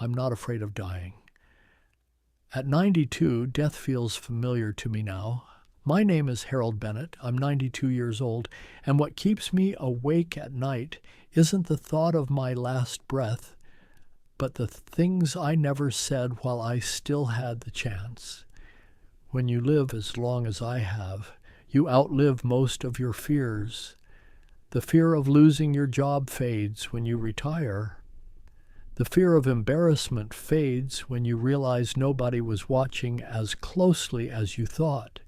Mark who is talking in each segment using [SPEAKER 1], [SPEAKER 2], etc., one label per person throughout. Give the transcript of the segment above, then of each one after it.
[SPEAKER 1] I'm not afraid of dying. At 92, death feels familiar to me now. My name is Harold Bennett. I'm 92 years old, and what keeps me awake at night isn't the thought of my last breath, but the things I never said while I still had the chance. When you live as long as I have, you outlive most of your fears. The fear of losing your job fades when you retire. The fear of embarrassment fades when you realize nobody was watching as closely as you thought.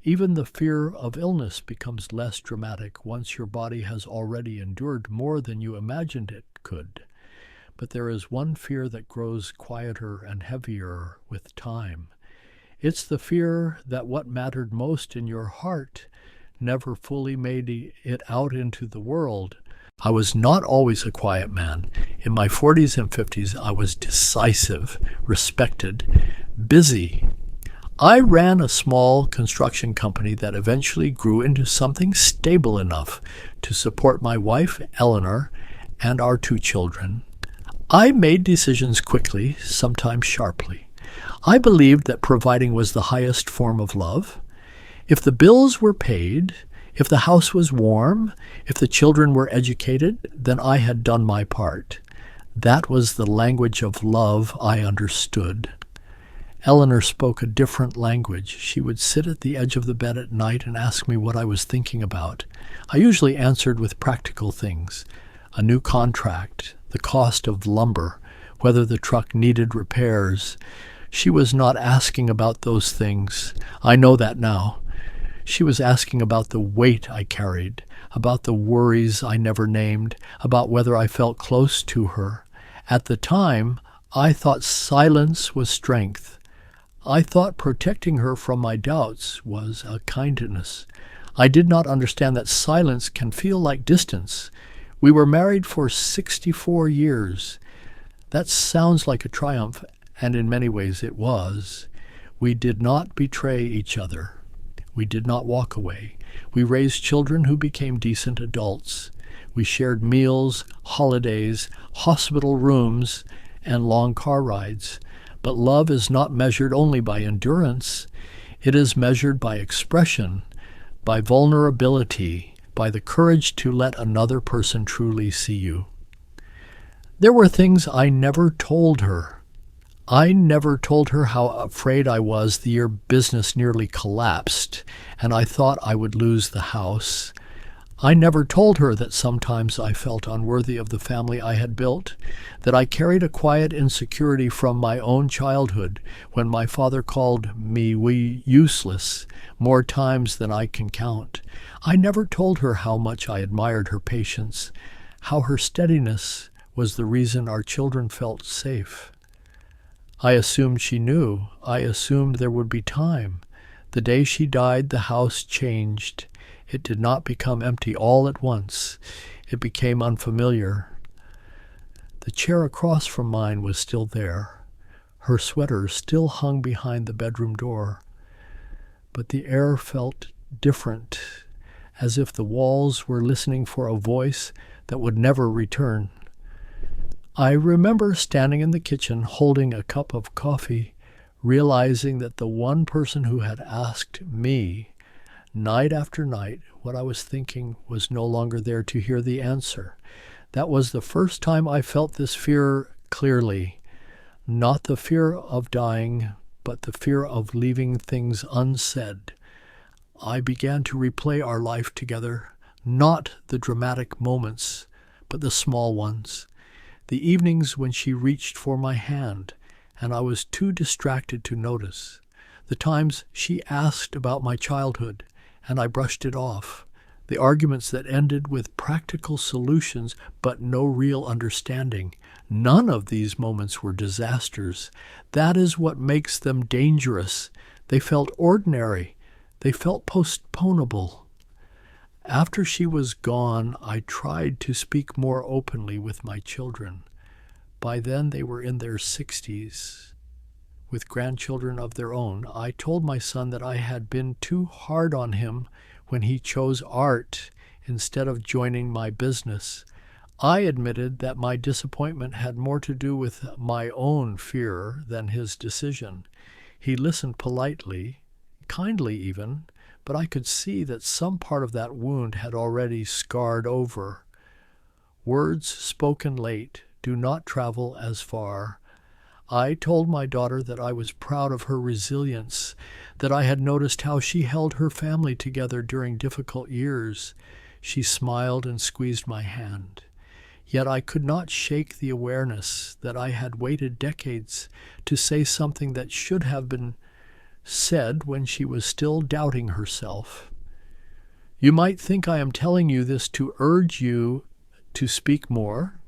[SPEAKER 1] Even the fear of illness becomes less dramatic once your body has already endured more than you imagined it could. But there is one fear that grows quieter and heavier with time. It's the fear that what mattered most in your heart never fully made it out into the world. I was not always a quiet man. In my 40s and 50s, I was decisive, respected, busy. I ran a small construction company that eventually grew into something stable enough to support my wife, Eleanor, and our 2 children. I made decisions quickly, sometimes sharply. I believed that providing was the highest form of love. If the bills were paid, if the house was warm, if the children were educated, then I had done my part. That was the language of love I understood. Eleanor spoke a different language. She would sit at the edge of the bed at night and ask me what I was thinking about. I usually answered with practical things: a new contract, the cost of lumber, whether the truck needed repairs. She was not asking about those things. I know that now. She was asking about the weight I carried, about the worries I never named, about whether I felt close to her. At the time, I thought silence was strength. I thought protecting her from my doubts was a kindness. I did not understand that silence can feel like distance. We were married for 64 years. That sounds like a triumph, and in many ways it was. We did not betray each other. We did not walk away. We raised children who became decent adults. We shared meals, holidays, hospital rooms, and long car rides. But love is not measured only by endurance. It is measured by expression, by vulnerability, by the courage to let another person truly see you. There were things I never told her. I never told her how afraid I was the year business nearly collapsed, and I thought I would lose the house. I never told her that sometimes I felt unworthy of the family I had built, that I carried a quiet insecurity from my own childhood when my father called me useless more times than I can count. I never told her how much I admired her patience, how her steadiness was the reason our children felt safe. I assumed she knew. I assumed there would be time. The day she died, the house changed. It did not become empty all at once. It became unfamiliar. The chair across from mine was still there. Her sweater still hung behind the bedroom door. But the air felt different, as if the walls were listening for a voice that would never return. I remember standing in the kitchen holding a cup of coffee, realizing that the one person who had asked me night after night what I was thinking was no longer there to hear the answer. That was the first time I felt this fear clearly. Not the fear of dying, but the fear of leaving things unsaid. I began to replay our life together, not the dramatic moments, but the small ones. The evenings when she reached for my hand, and I was too distracted to notice. The times she asked about my childhood, and I brushed it off. The arguments that ended with practical solutions, but no real understanding. None of these moments were disasters. That is what makes them dangerous. They felt ordinary. They felt postponable. After she was gone, I tried to speak more openly with my children. By then they were in their 60s. With grandchildren of their own, I told my son that I had been too hard on him when he chose art instead of joining my business. I admitted that my disappointment had more to do with my own fear than his decision. He listened politely, kindly even, but I could see that some part of that wound had already scarred over. Words spoken late do not travel as far. I told my daughter that I was proud of her resilience, that I had noticed how she held her family together during difficult years. She smiled and squeezed my hand. Yet I could not shake the awareness that I had waited decades to say something that should have been said when she was still doubting herself. You might think I am telling you this to urge you to speak more,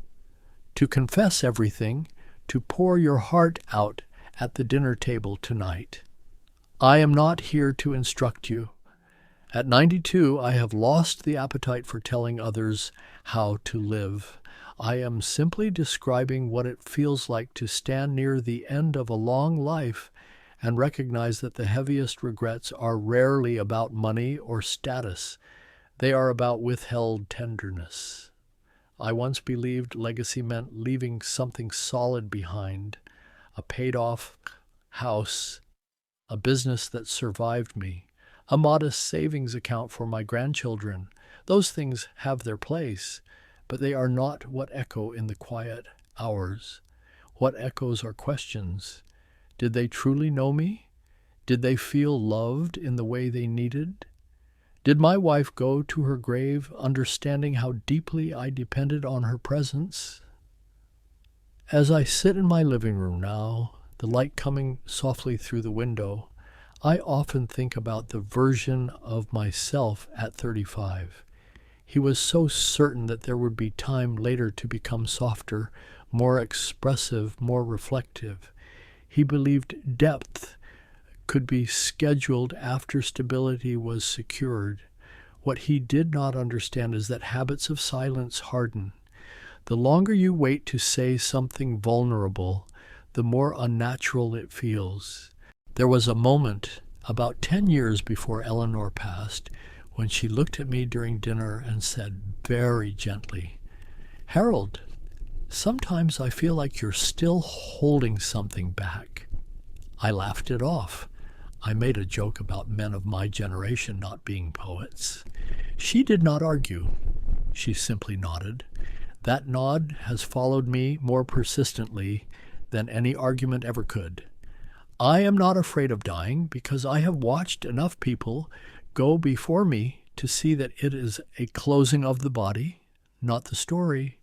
[SPEAKER 1] to confess everything, to pour your heart out at the dinner table tonight. I am not here to instruct you. At 92, I have lost the appetite for telling others how to live. I am simply describing what it feels like to stand near the end of a long life and recognize that the heaviest regrets are rarely about money or status. They are about withheld tenderness. I once believed legacy meant leaving something solid behind, a paid-off house, a business that survived me, a modest savings account for my grandchildren. Those things have their place, but they are not what echo in the quiet hours. What echoes are questions. Did they truly know me? Did they feel loved in the way they needed? Did my wife go to her grave understanding how deeply I depended on her presence? As I sit in my living room now, the light coming softly through the window, I often think about the version of myself at 35. He was so certain that there would be time later to become softer, more expressive, more reflective. He believed depth could be scheduled after stability was secured. What he did not understand is that habits of silence harden. The longer you wait to say something vulnerable, the more unnatural it feels. There was a moment, about 10 years before Eleanor passed, when she looked at me during dinner and said very gently, "Harold, sometimes I feel like you're still holding something back." I laughed it off. I made a joke about men of my generation not being poets. She did not argue. She simply nodded. That nod has followed me more persistently than any argument ever could. I am not afraid of dying because I have watched enough people go before me to see that it is a closing of the body, not the story.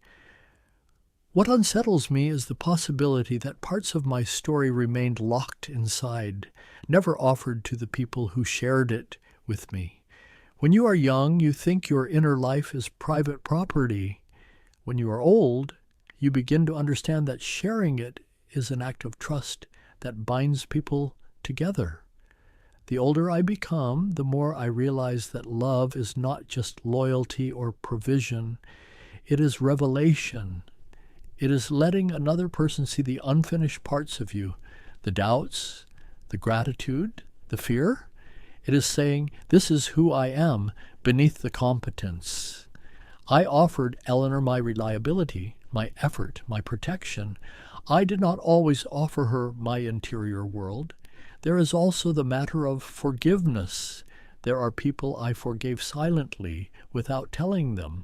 [SPEAKER 1] What unsettles me is the possibility that parts of my story remained locked inside, never offered to the people who shared it with me. When you are young, you think your inner life is private property. When you are old, you begin to understand that sharing it is an act of trust that binds people together. The older I become, the more I realize that love is not just loyalty or provision. It is revelation. It is letting another person see the unfinished parts of you, the doubts, the gratitude, the fear. It is saying, this is who I am beneath the competence. I offered Eleanor my reliability, my effort, my protection. I did not always offer her my interior world. There is also the matter of forgiveness. There are people I forgave silently without telling them.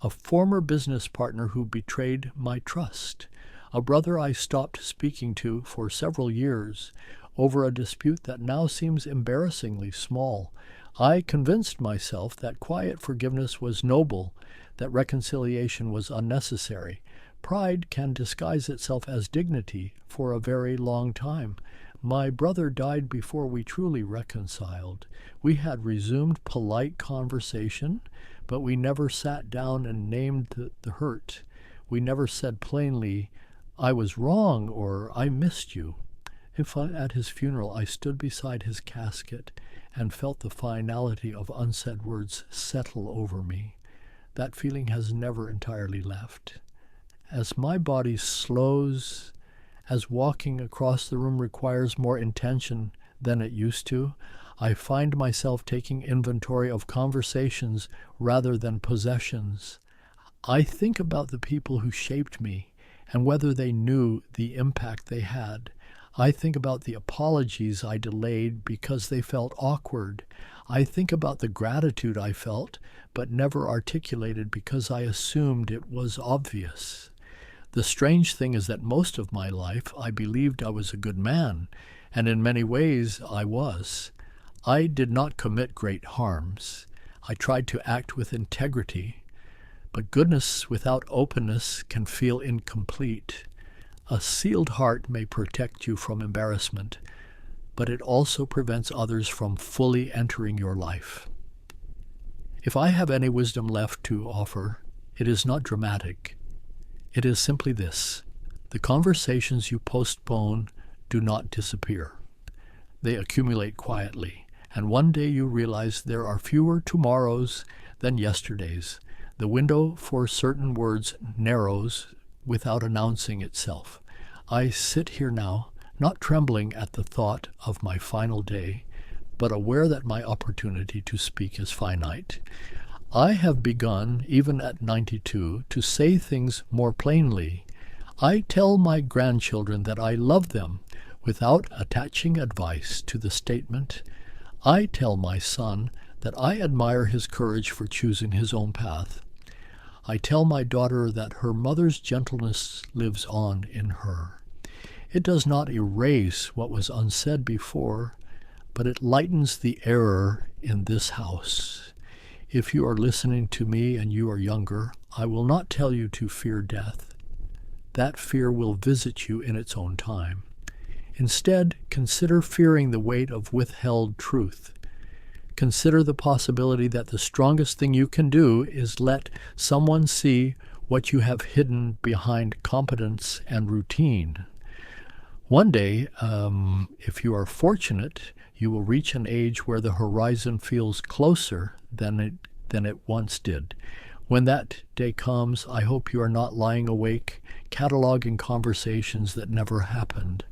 [SPEAKER 1] A former business partner who betrayed my trust. A brother I stopped speaking to for several years over a dispute that now seems embarrassingly small. I convinced myself that quiet forgiveness was noble, that reconciliation was unnecessary. Pride can disguise itself as dignity for a very long time. My brother died before we truly reconciled. We had resumed polite conversation, but we never sat down and named the hurt. We never said plainly, "I was wrong," or "I missed you." At his funeral, I stood beside his casket and felt the finality of unsaid words settle over me. That feeling has never entirely left. As my body slows, as walking across the room requires more intention than it used to, I find myself taking inventory of conversations rather than possessions. I think about the people who shaped me and whether they knew the impact they had. I think about the apologies I delayed because they felt awkward. I think about the gratitude I felt but never articulated because I assumed it was obvious. The strange thing is that most of my life I believed I was a good man, and in many ways I was. I did not commit great harms. I tried to act with integrity, but goodness without openness can feel incomplete. A sealed heart may protect you from embarrassment, but it also prevents others from fully entering your life. If I have any wisdom left to offer, it is not dramatic. It is simply this: the conversations you postpone do not disappear. They accumulate quietly, and one day you realize there are fewer tomorrows than yesterdays. The window for certain words narrows without announcing itself. I sit here now, not trembling at the thought of my final day, but aware that my opportunity to speak is finite. I have begun, even at 92, to say things more plainly. I tell my grandchildren that I love them without attaching advice to the statement. I tell my son that I admire his courage for choosing his own path. I tell my daughter that her mother's gentleness lives on in her. It does not erase what was unsaid before, but it lightens the error in this house. If you are listening to me and you are younger, I will not tell you to fear death. That fear will visit you in its own time. Instead, consider fearing the weight of withheld truth. Consider the possibility that the strongest thing you can do is let someone see what you have hidden behind competence and routine. One day, if you are fortunate, you will reach an age where the horizon feels closer than it once did. When that day comes, I hope you are not lying awake, cataloging conversations that never happened.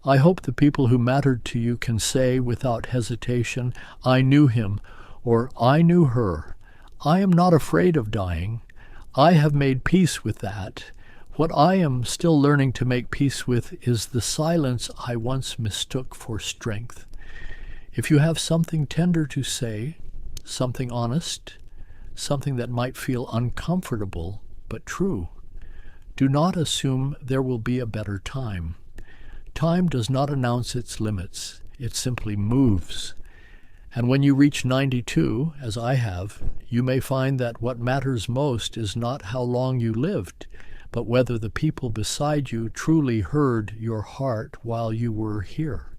[SPEAKER 1] I hope the people who mattered to you can say without hesitation, I knew him, or I knew her. I am not afraid of dying. I have made peace with that. What I am still learning to make peace with is the silence I once mistook for strength. If you have something tender to say, something honest, something that might feel uncomfortable but true, do not assume there will be a better time. Time does not announce its limits. It simply moves. And when you reach 92, as I have, you may find that what matters most is not how long you lived, but whether the people beside you truly heard your heart while you were here.